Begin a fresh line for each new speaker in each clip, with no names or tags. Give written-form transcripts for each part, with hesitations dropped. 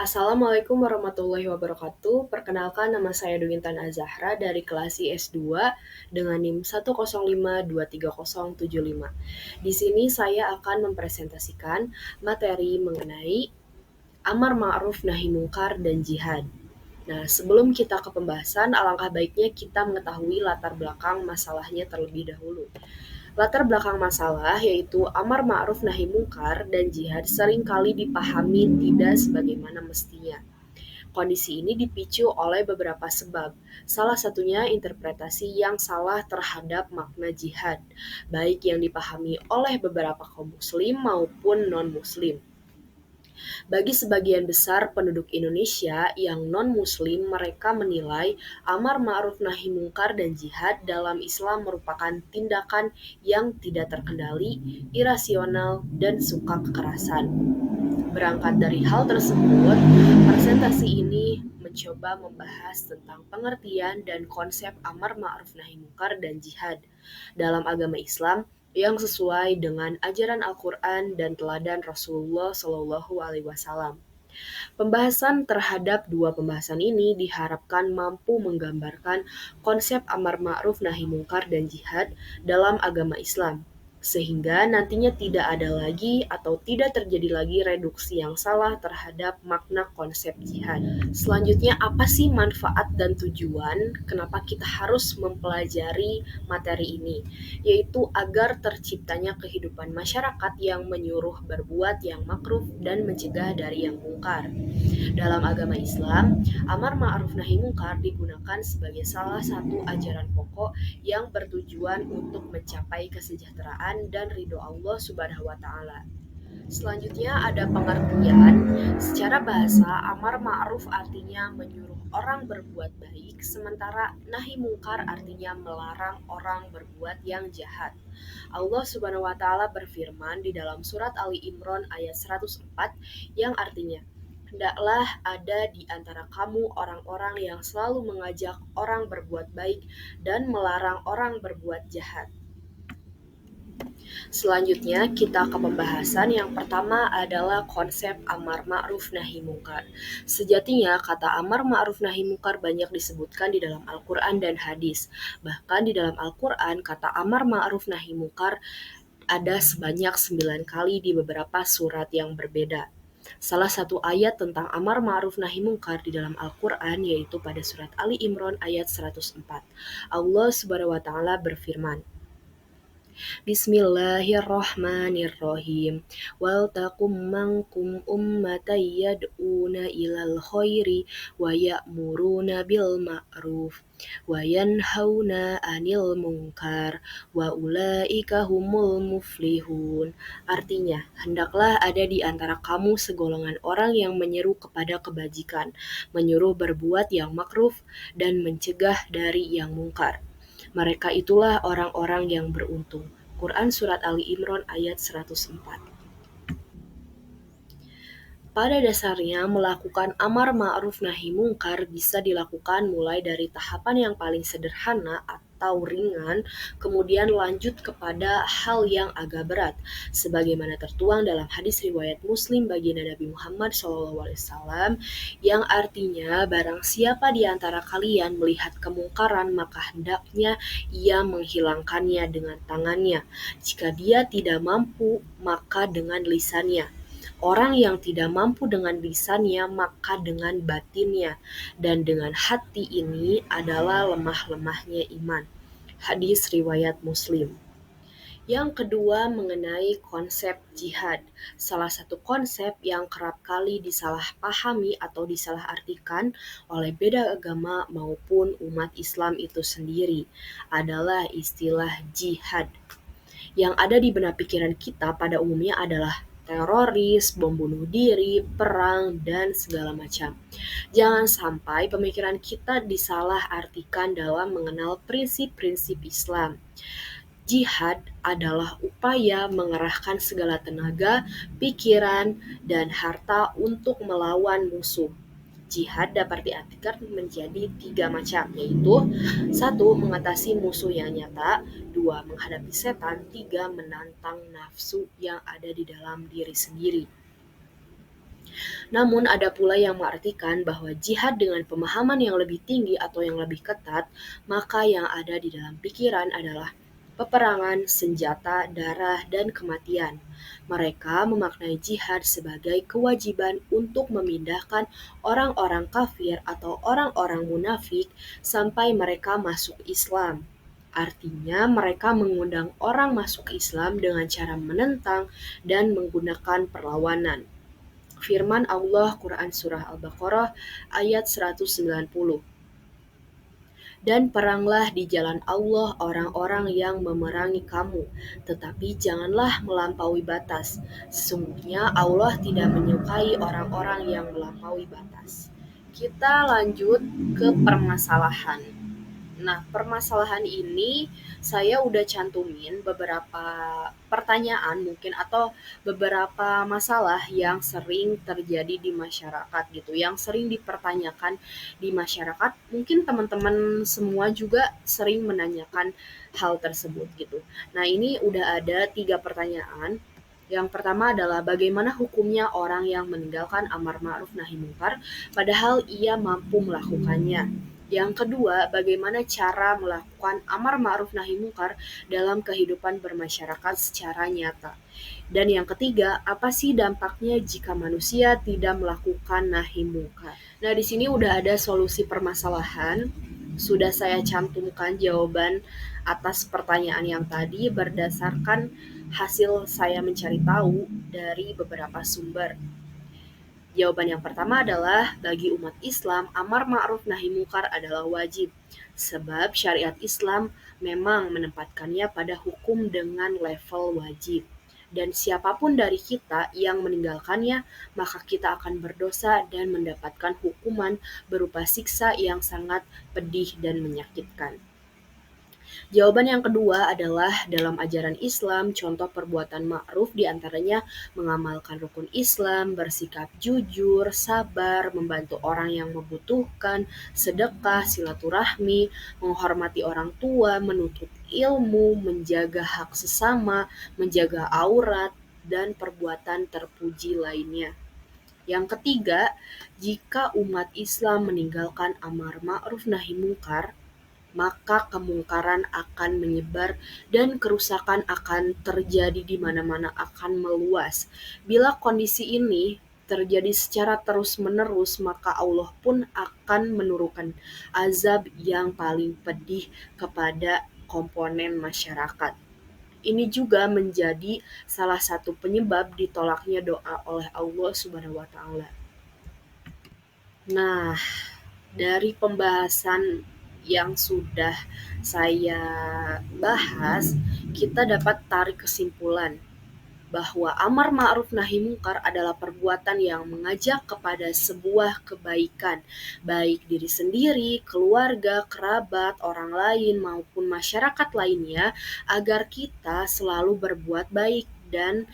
Assalamualaikum warahmatullahi wabarakatuh. Perkenalkan nama saya Dwintan Azahra dari kelas IS2 dengan NIM 105230075. Di sini saya akan mempresentasikan materi mengenai amar ma'ruf nahi mungkar dan jihad. Nah, sebelum kita ke pembahasan, alangkah baiknya kita mengetahui latar belakang masalahnya terlebih dahulu. Latar belakang masalah yaitu amar ma'ruf nahi mungkar dan jihad seringkali dipahami tidak sebagaimana mestinya. Kondisi ini dipicu oleh beberapa sebab. Salah satunya interpretasi yang salah terhadap makna jihad, baik yang dipahami oleh beberapa kaum muslim maupun non-muslim. Bagi sebagian besar penduduk Indonesia yang non-muslim, mereka menilai amar ma'ruf nahi mungkar dan jihad dalam Islam merupakan tindakan yang tidak terkendali, irasional, dan suka kekerasan. Berangkat dari hal tersebut, presentasi ini mencoba membahas tentang pengertian dan konsep amar ma'ruf nahi mungkar dan jihad dalam agama Islam yang sesuai dengan ajaran Al-Quran dan teladan Rasulullah Shallallahu Alaihi Wasallam. Pembahasan terhadap dua pembahasan ini diharapkan mampu menggambarkan konsep amar ma'ruf nahi mungkar dan jihad dalam agama Islam, sehingga nantinya tidak ada lagi atau tidak terjadi lagi reduksi yang salah terhadap makna konsep jihad. Selanjutnya, apa sih manfaat dan tujuan kenapa kita harus mempelajari materi ini? Yaitu agar terciptanya kehidupan masyarakat yang menyuruh berbuat yang makruf dan mencegah dari yang mungkar. Dalam agama Islam, amar ma'ruf nahi mungkar digunakan sebagai salah satu ajaran pokok yang bertujuan untuk mencapai kesejahteraan dan ridho Allah Subhanahu wa taala. Selanjutnya ada pengertian. Secara bahasa, amar ma'ruf artinya menyuruh orang berbuat baik, sementara nahi mungkar artinya melarang orang berbuat yang jahat. Allah Subhanahu wa taala berfirman di dalam surat Ali Imran ayat 104 yang artinya, hendaklah ada di antara kamu orang-orang yang selalu mengajak orang berbuat baik dan melarang orang berbuat jahat. Selanjutnya kita ke pembahasan. Yang pertama adalah konsep amar ma'ruf nahi mungkar. Sejatinya kata amar ma'ruf nahi mungkar banyak disebutkan di dalam Al-Quran dan hadis. Bahkan di dalam Al-Quran kata amar ma'ruf nahi mungkar ada sebanyak 9 kali di beberapa surat yang berbeda. Salah satu ayat tentang amar ma'ruf nahi mungkar di dalam Al-Quran yaitu pada surat Ali Imran ayat 104. Allah Subhanahu wa taala berfirman, Bismillahirrahmanirrahim. Wal takum mankum ummatan yad'una ilal khairi wa ya'muruna bil ma'ruf wa yanhauna 'anil munkar wa ulaika humul muflihun. Artinya, hendaklah ada di antara kamu segolongan orang yang menyeru kepada kebajikan, menyuruh berbuat yang makruf dan mencegah dari yang mungkar. Mereka itulah orang-orang yang beruntung. Quran Surat Ali Imran ayat 104. Pada dasarnya, melakukan amar ma'ruf nahi mungkar bisa dilakukan mulai dari tahapan yang paling sederhana atau ringan, kemudian lanjut kepada hal yang agak berat, sebagaimana tertuang dalam hadis riwayat Muslim baginda Nabi Muhammad SAW, yang artinya barang siapa di antara kalian melihat kemungkaran maka hendaknya ia menghilangkannya dengan tangannya. Jika dia tidak mampu, maka dengan lisannya. Orang yang tidak mampu dengan lisannya, maka dengan batinnya, dan dengan hati ini adalah lemah-lemahnya iman. Hadis riwayat Muslim. Yang kedua mengenai konsep jihad. Salah satu konsep yang kerap kali disalahpahami atau disalahartikan oleh beda agama maupun umat Islam itu sendiri adalah istilah jihad. Yang ada di benak pikiran kita pada umumnya adalah teroris, bom bunuh diri, perang, dan segala macam. Jangan sampai pemikiran kita disalahartikan dalam mengenal prinsip-prinsip Islam. Jihad adalah upaya mengerahkan segala tenaga, pikiran, dan harta untuk melawan musuh. Jihad dapat diartikan menjadi 3 macam, yaitu 1. Mengatasi musuh yang nyata, 2. Menghadapi setan, 3. Menantang nafsu yang ada di dalam diri sendiri. Namun ada pula yang mengartikan bahwa jihad dengan pemahaman yang lebih tinggi atau yang lebih ketat, maka yang ada di dalam pikiran adalah peperangan, senjata, darah, dan kematian. Mereka memaknai jihad sebagai kewajiban untuk memindahkan orang-orang kafir atau orang-orang munafik sampai mereka masuk Islam. Artinya, mereka mengundang orang masuk Islam dengan cara menentang dan menggunakan perlawanan. Firman Allah Quran Surah Al-Baqarah ayat 190. Dan peranglah di jalan Allah orang-orang yang memerangi kamu, tetapi janganlah melampaui batas. Sesungguhnya Allah tidak menyukai orang-orang yang melampaui batas. Kita lanjut ke permasalahan. Nah, permasalahan ini saya udah cantumin beberapa pertanyaan mungkin atau beberapa masalah yang sering terjadi di masyarakat gitu, yang sering dipertanyakan di masyarakat. Mungkin teman-teman semua juga sering menanyakan hal tersebut gitu. Nah, ini udah ada 3 pertanyaan. Yang pertama adalah bagaimana hukumnya orang yang meninggalkan amar ma'ruf nahi munkar padahal ia mampu melakukannya. Yang kedua, bagaimana cara melakukan amar ma'ruf nahi munkar dalam kehidupan bermasyarakat secara nyata. Dan yang ketiga, apa sih dampaknya jika manusia tidak melakukan nahi munkar? Nah, di sini udah ada solusi permasalahan. Sudah saya cantumkan jawaban atas pertanyaan yang tadi berdasarkan hasil saya mencari tahu dari beberapa sumber. Jawaban yang pertama adalah bagi umat Islam, amar ma'ruf nahi munkar adalah wajib. Sebab syariat Islam memang menempatkannya pada hukum dengan level wajib. Dan siapapun dari kita yang meninggalkannya, maka kita akan berdosa dan mendapatkan hukuman berupa siksa yang sangat pedih dan menyakitkan. Jawaban yang kedua adalah dalam ajaran Islam, contoh perbuatan ma'ruf diantaranya mengamalkan rukun Islam, bersikap jujur, sabar, membantu orang yang membutuhkan, sedekah, silaturahmi, menghormati orang tua, menuntut ilmu, menjaga hak sesama, menjaga aurat, dan perbuatan terpuji lainnya. Yang ketiga, jika umat Islam meninggalkan amar ma'ruf nahi munkar, maka kemungkaran akan menyebar dan kerusakan akan terjadi di mana-mana, akan meluas. Bila kondisi ini terjadi secara terus-menerus, maka Allah pun akan menurunkan azab yang paling pedih kepada komponen masyarakat. Ini juga menjadi salah satu penyebab ditolaknya doa oleh Allah Subhanahu wa taala. Nah, dari pembahasan yang sudah saya bahas, kita dapat tarik kesimpulan bahwa amar ma'ruf nahi munkar adalah perbuatan yang mengajak kepada sebuah kebaikan, baik diri sendiri, keluarga, kerabat, orang lain, maupun masyarakat lainnya, agar kita selalu berbuat baik dan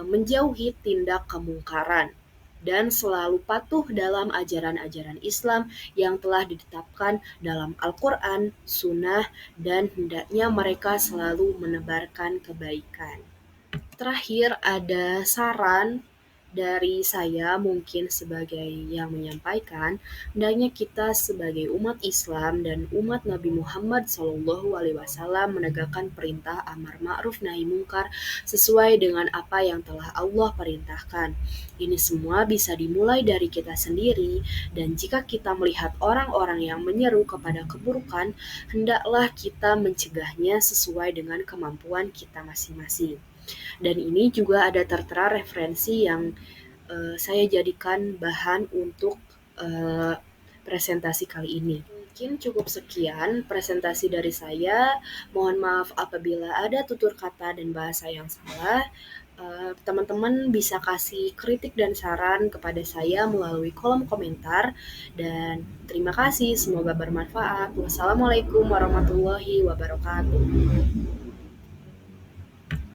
menjauhi tindak kemungkaran dan selalu patuh dalam ajaran-ajaran Islam yang telah ditetapkan dalam Al-Quran, Sunnah, dan hendaknya mereka selalu menebarkan kebaikan. Terakhir ada saran dari saya mungkin sebagai yang menyampaikan, hendaknya kita sebagai umat Islam dan umat Nabi Muhammad SAW menegakkan perintah amar ma'ruf nahi munkar sesuai dengan apa yang telah Allah perintahkan. Ini semua bisa dimulai dari kita sendiri, dan jika kita melihat orang-orang yang menyeru kepada keburukan, hendaklah kita mencegahnya sesuai dengan kemampuan kita masing-masing. Dan ini juga ada tertera referensi yang saya jadikan bahan untuk presentasi kali ini. Mungkin cukup sekian presentasi dari saya. Mohon maaf apabila ada tutur kata dan bahasa yang salah. Teman-teman bisa kasih kritik dan saran kepada saya melalui kolom komentar. Dan terima kasih, semoga bermanfaat. Wassalamualaikum warahmatullahi wabarakatuh.